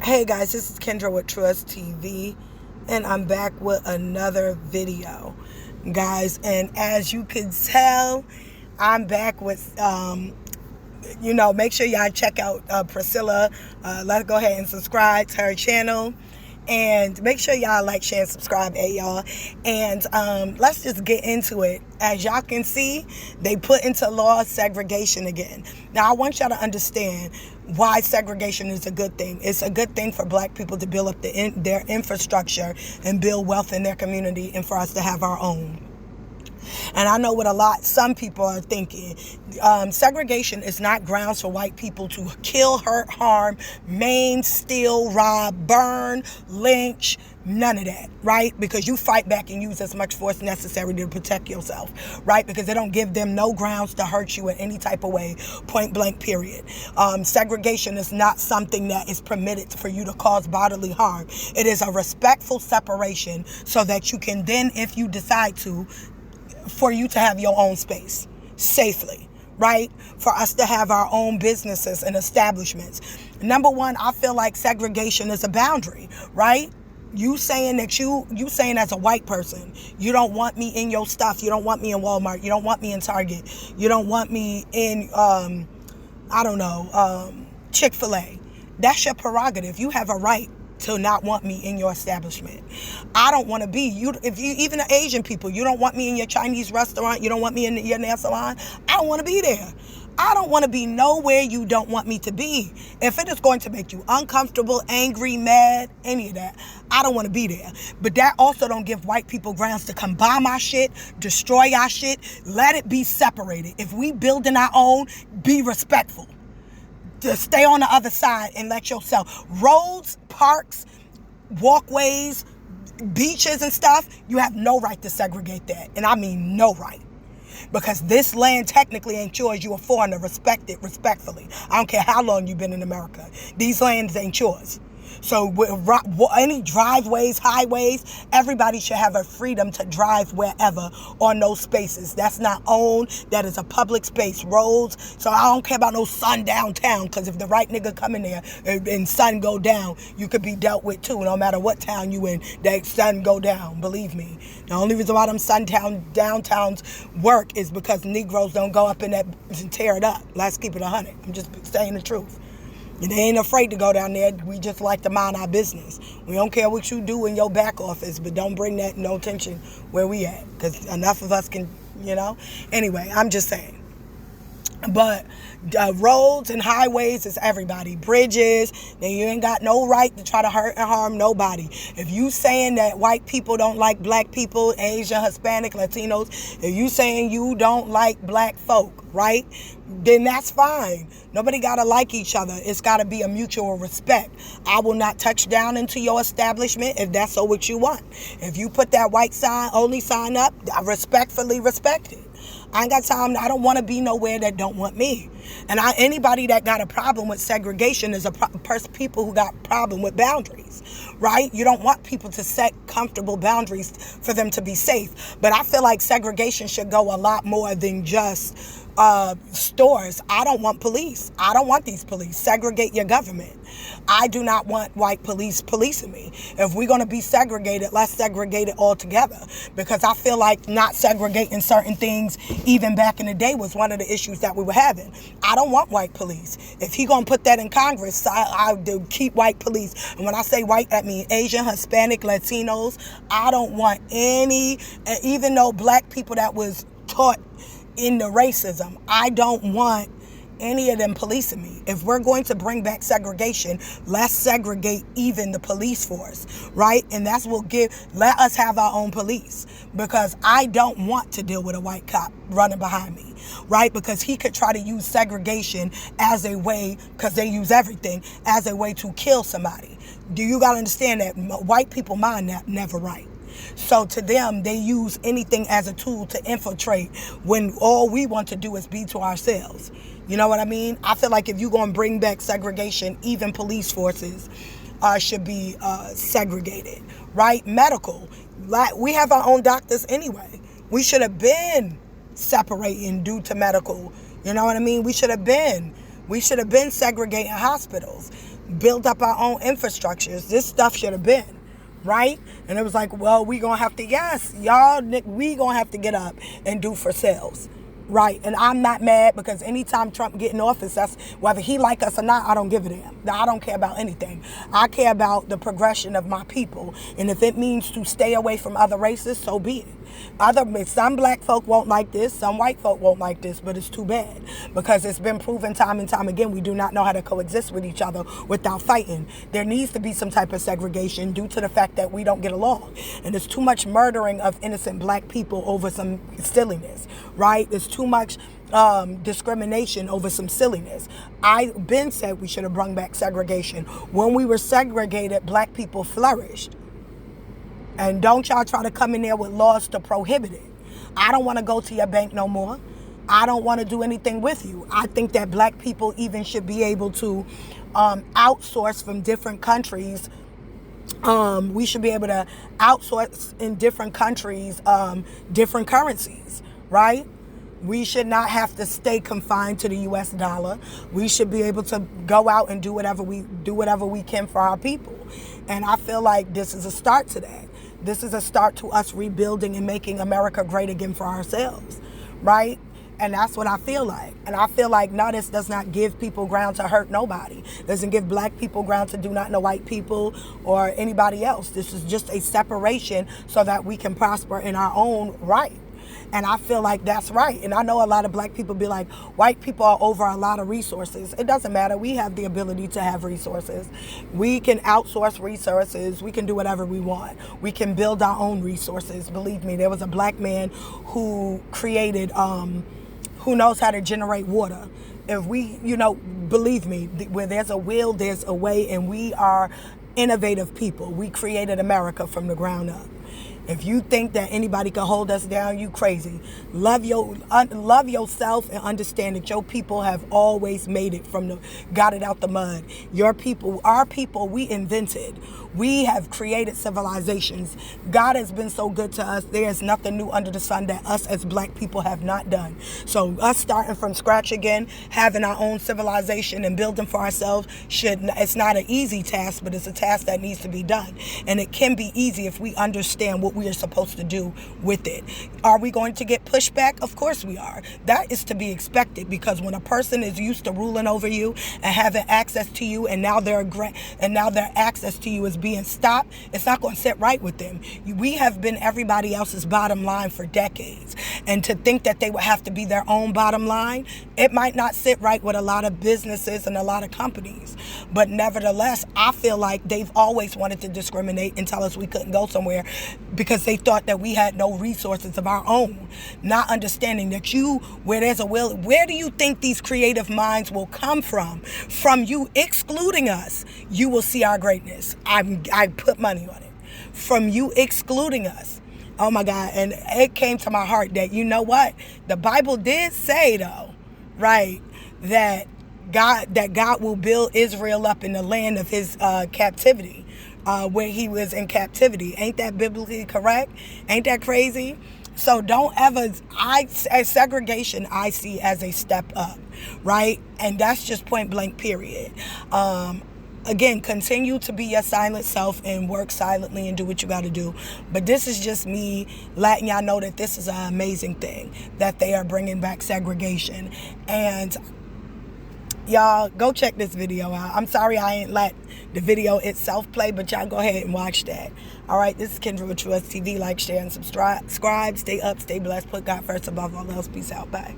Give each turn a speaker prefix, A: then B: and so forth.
A: Hey guys, this is Kendra with Trust TV, and I'm back with another video, guys. And as you can tell, I'm back with, make sure y'all check out Priscilla. Let's go ahead and subscribe to her channel. And make sure y'all like, share, and subscribe, y'all. And let's just get into it. As y'all can see, they put into law segregation again. Now, I want y'all to understand why segregation is a good thing. It's a good thing for black people to build up their infrastructure and build wealth in their community, and for us to have our own. And I know what some people are thinking. Segregation is not grounds for white people to kill, hurt, harm, maim, steal, rob, burn, lynch, none of that, right? Because you fight back and use as much force necessary to protect yourself, right? Because they don't give them no grounds to hurt you in any type of way, point blank, period. Segregation is not something that is permitted for you to cause bodily harm. It is a respectful separation so that you can then, if you decide to, for you to have your own space safely, right? For us to have our own businesses and establishments. Number one, I feel like segregation is a boundary, right? You saying that you saying as a white person, you don't want me in your stuff. You don't want me in Walmart. You don't want me in Target. You don't want me in, Chick-fil-A. That's your prerogative. You have a right to not want me in your establishment. I don't want to be even the Asian people, you don't want me in your Chinese restaurant, you don't want me in your nail salon. I don't want to be there. I don't want to be nowhere you don't want me to be. If it is going to make you uncomfortable, angry, mad, any of that, I don't want to be there. But that also don't give white people grounds to come buy my shit, destroy our shit. Let it be separated. If we building our own, be respectful. To stay on the other side and let yourself. Roads, parks, walkways, beaches and stuff, you have no right to segregate that. And I mean no right. Because this land technically ain't yours. You a foreigner. Respect it respectfully. I don't care how long you've been in America. These lands ain't yours. So any driveways, highways, everybody should have a freedom to drive wherever on those spaces. That's not owned. That is a public space. Roads. So I don't care about no sun downtown, because if the right nigga come in there and sun go down, you could be dealt with too. No matter what town you in, that sun go down. Believe me. The only reason why them downtowns work is because Negroes don't go up in that and tear it up. Let's keep it 100. I'm just saying the truth. And they ain't afraid to go down there. We just like to mind our business. We don't care what you do in your back office, but don't bring that no attention where we at. Because enough of us can, Anyway, I'm just saying. But roads and highways is everybody. Bridges, then you ain't got no right to try to hurt and harm nobody. If you saying that white people don't like black people, Asian, Hispanic, Latinos, if you saying you don't like black folk, right, then that's fine. Nobody got to like each other. It's got to be a mutual respect. I will not touch down into your establishment if that's what you want. If you put that white only sign up, I respectfully respect it. I ain't got time. I don't want to be nowhere that don't want me. And anybody that got a problem with segregation is people who got problem with boundaries, right? You don't want people to set comfortable boundaries for them to be safe. But I feel like segregation should go a lot more than just stores. I don't want police. I don't want these police. Segregate your government. I do not want white police policing me. If we're going to be segregated, let's segregate it all together. Because I feel like not segregating certain things, even back in the day, was one of the issues that we were having. I don't want white police. If he going to put that in Congress, I do keep white police. And when I say white, that means Asian, Hispanic, Latinos. I don't want any, even though black people that was taught in the racism, I don't want any of them policing me. If we're going to bring back segregation, let's segregate even the police force, right? And that's what let us have our own police, because I don't want to deal with a white cop running behind me, right? Because he could try to use segregation as a way, because they use everything, as a way to kill somebody. Do you got to understand that white people mind that never right? So to them, they use anything as a tool to infiltrate when all we want to do is be to ourselves. You know what I mean? I feel like if you're going to bring back segregation, even police forces should be segregated, right? Medical. We have our own doctors anyway. We should have been separating due to medical. You know what I mean? We should have been segregating hospitals. build up our own infrastructures. This stuff should have been, right? And it was like, well, we gonna have to, yes, y'all, we gonna have to get up and do for sales. Right, and I'm not mad because anytime Trump get in office, that's whether he like us or not, I don't give a damn. I don't care about anything. I care about the progression of my people, and if it means to stay away from other races, so be it. Some black folk won't like this, some white folk won't like this, but it's too bad because it's been proven time and time again we do not know how to coexist with each other without fighting. There needs to be some type of segregation due to the fact that we don't get along, and there's too much murdering of innocent black people over some silliness, right? There's too much discrimination over some silliness. I've been said we should have brought back segregation. When we were segregated, black people flourished. And don't y'all try to come in there with laws to prohibit it. I don't want to go to your bank no more. I don't want to do anything with you. I think that black people even should be able to outsource from different countries. We should be able to outsource in different countries, different currencies, right? We should not have to stay confined to the U.S. dollar. We should be able to go out and do whatever we can for our people. And I feel like this is a start to that. This is a start to us rebuilding and making America great again for ourselves, right? And that's what I feel like. And I feel like, no, this does not give people ground to hurt nobody. Doesn't give black people ground to do not know white people or anybody else. This is just a separation so that we can prosper in our own right. And I feel like that's right. And I know a lot of black people be like, white people are over a lot of resources. It doesn't matter. We have the ability to have resources. We can outsource resources. We can do whatever we want. We can build our own resources. Believe me, there was a black man who created, who knows how to generate water. If we, believe me, where there's a will, there's a way, and we are innovative people. We created America from the ground up. If you think that anybody can hold us down, you crazy. Love yourself and understand that your people have always made it got it out the mud. Your people, our people, we invented. We have created civilizations. God has been so good to us. There is nothing new under the sun that us as black people have not done. So us starting from scratch again, having our own civilization and building for ourselves, it's not an easy task, but it's a task that needs to be done. And it can be easy if we understand what we are supposed to do with it. Are we going to get pushback? Of course we are. That is to be expected, because when a person is used to ruling over you and having access to you, and now their access to you is being stopped, it's not going to sit right with them. We have been everybody else's bottom line for decades, and to think that they would have to be their own bottom line, it might not sit right with a lot of businesses and a lot of companies. But nevertheless, I feel like they've always wanted to discriminate and tell us we couldn't go somewhere because they thought that we had no resources of our own, not understanding that where there's a will, where do you think these creative minds will come from? From you excluding us, you will see our greatness. I put money on it. From you excluding us. Oh my God. And it came to my heart that, you know what? The Bible did say, though, right, that God will build Israel up in the land of his captivity, where he was in captivity. Ain't that biblically correct? Ain't that crazy? So don't ever, segregation I see as a step up, right? And that's just point blank, period. Again, continue to be your silent self and work silently and do what you got to do. But this is just me letting y'all know that this is an amazing thing, that they are bringing back segregation. And y'all, go check this video out. I'm sorry I ain't let the video itself play, but y'all go ahead and watch that. All right, this is Kendra with True TV. Like, share, and subscribe. Stay up, stay blessed. Put God first above all else. Peace out. Bye.